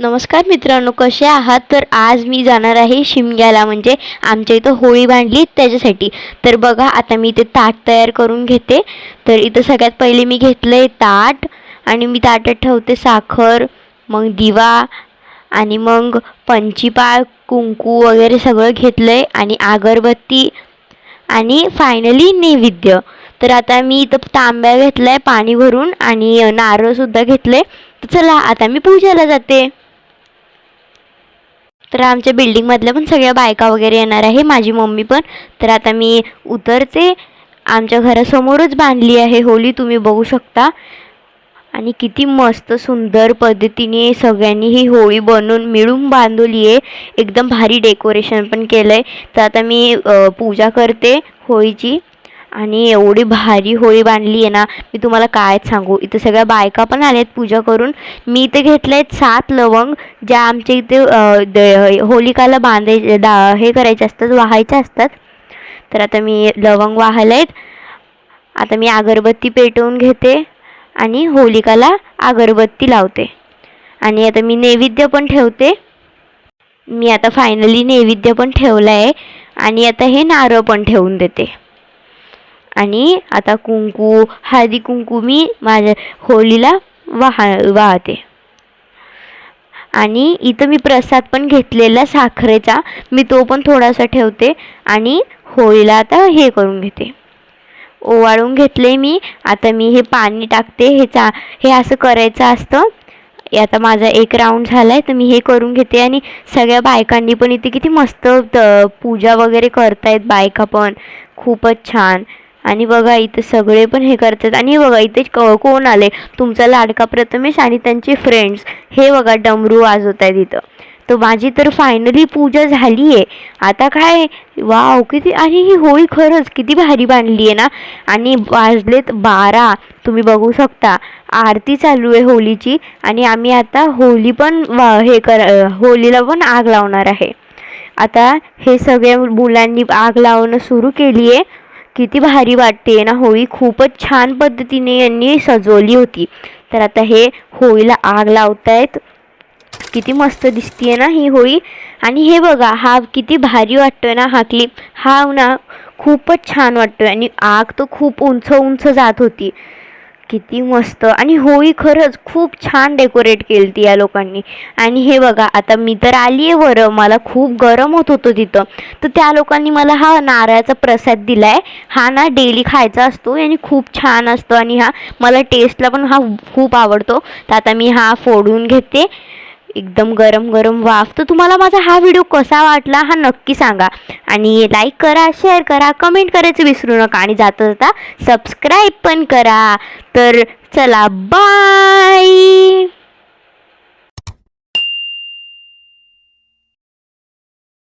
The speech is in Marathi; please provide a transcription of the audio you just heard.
नमस्कार मित्रांनो, कसे आहात? तर आज मी जाणार आहे शिमग्याला, म्हणजे आमच्या इथं होळी बांधली त्याच्यासाठी. तर बघा, आता मी ते ताट तयार करून घेते. तर इथं सगळ्यात पहिले मी घेतलंय ताट, आणि मी ताटात ठेवते साखर, मग दिवा, आणि मग पंचीपाळ, कुंकू वगैरे सगळं घेतलंय, आणि अगरबत्ती, आणि फायनली नैवेद्य. तर आता मी इथं तांब्या घेतलाय पाणी भरून, आणि नारळसुद्धा घेतले. तर चला, आता मी पूजेला जाते. तर आमच्या बिल्डिंगमधल्या पण सगळ्या बायका वगैरे येणार आहे, माझी मम्मी पण. तर आता मी उतरते. आमच्या घरासमोरच बांधली आहे होळी, तुम्ही बघू शकता. आणि किती मस्त सुंदर पद्धतीने सगळ्यांनी ही होळी बनवून मिळून बांधवली आहे. एकदम भारी डेकोरेशन पण केलं आहे. तर आता मी पूजा करते होळीची. आणि एवढी भारी होळी बांधली आहे ना, मी तुम्हाला कायच सांगू. इथं सगळ्या बायका पण आल्यात पूजा करून. मी इथे घेतले आहेत 7 लवंग, ज्या आमच्या इथे होलिकाला हे करायचे असतात, वाहायचे असतात. तर आता मी लवंग वाहले आहेत. आता मी अगरबत्ती पेटवून घेते आणि होलिकाला अगरबत्ती लावते. आणि आता मी नैवेद्य पण ठेवते. मी आता फायनली नैवेद्य पण ठेवला आहे. आणि आता हे नारळ पण ठेवून देते. आणि आता कुंकू, हळदी कुंकू मी माझ्या होळीला वाहते. आणि इथं मी प्रसाद पण घेतलेला साखरेचा, मी तो पण थोडासा ठेवते. आणि होळीला आता हे करून घेते, ओवाळून घेतले मी. आता मी हे पाणी टाकते. हे असं करायचं असतं. आता माझा एक राऊंड झाला आहे, तर मी हे करून घेते. आणि सगळ्या बायकांनी पण इथे किती मस्त पूजा वगैरे करतायत बायका पण, खूपच छान. आणि बघा, इथे सगळे पण हे करतात. आणि बघा, इथे कोण आले, तुमचा लाडका प्रथमेश आणि त्यांचे फ्रेंड्स. हे बघा, डमरू वाजवत आहेत इथं. तर माझी तर फायनली पूजा झाली आहे. आता काय, वाव किती. आणि ही होळी खरंच किती भारी बांधली आहे ना. आणि वाजलेत 12, तुम्ही बघू शकता. आरती चालू आहे होळीची. आणि आम्ही आता होळी पण होळीला पण आग लावणार आहे. आता हे सगळ्या मुलांनी आग लावणं सुरू केली आहे. किती भारी वाटते ना होळी, खूपच छान पद्धतीने यांनी सजवली होती. तर आता हे होळीला आग लावतायत. किती मस्त दिसतीये ना ही होळी. आणि हे बघा, हा किती भारी वाटतोय ना हा क्लिप. हा ना खूपच छान वाटतोय. आणि आग तर खूप उंच उंच जात होती. किती मस्त. आणि होळी खरंच खूप छान डेकोरेट केली ती या लोकांनी. आणि हे बघा, आता मी तर आली आहे वर, मला खूप गरम होत होतं तिथं. तर त्या लोकांनी मला हा नारळाचा प्रसाद दिलाय. हा ना डेली खायचा असतो आणि खूप छान असतो. आणि हा मला टेस्टला पण हा खूप आवडतो. तर आता मी हा फोडून घेते. एकदम गरम गरम वाफ. तर तुम्हाला माझा हा व्हिडिओ कसा वाटला हा नक्की सांगा. आणि लाईक करा, शेअर करा, कमेंट करायचं विसरू नका. आणि जाता जाता सबस्क्राईब पण करा. तर चला, बाय.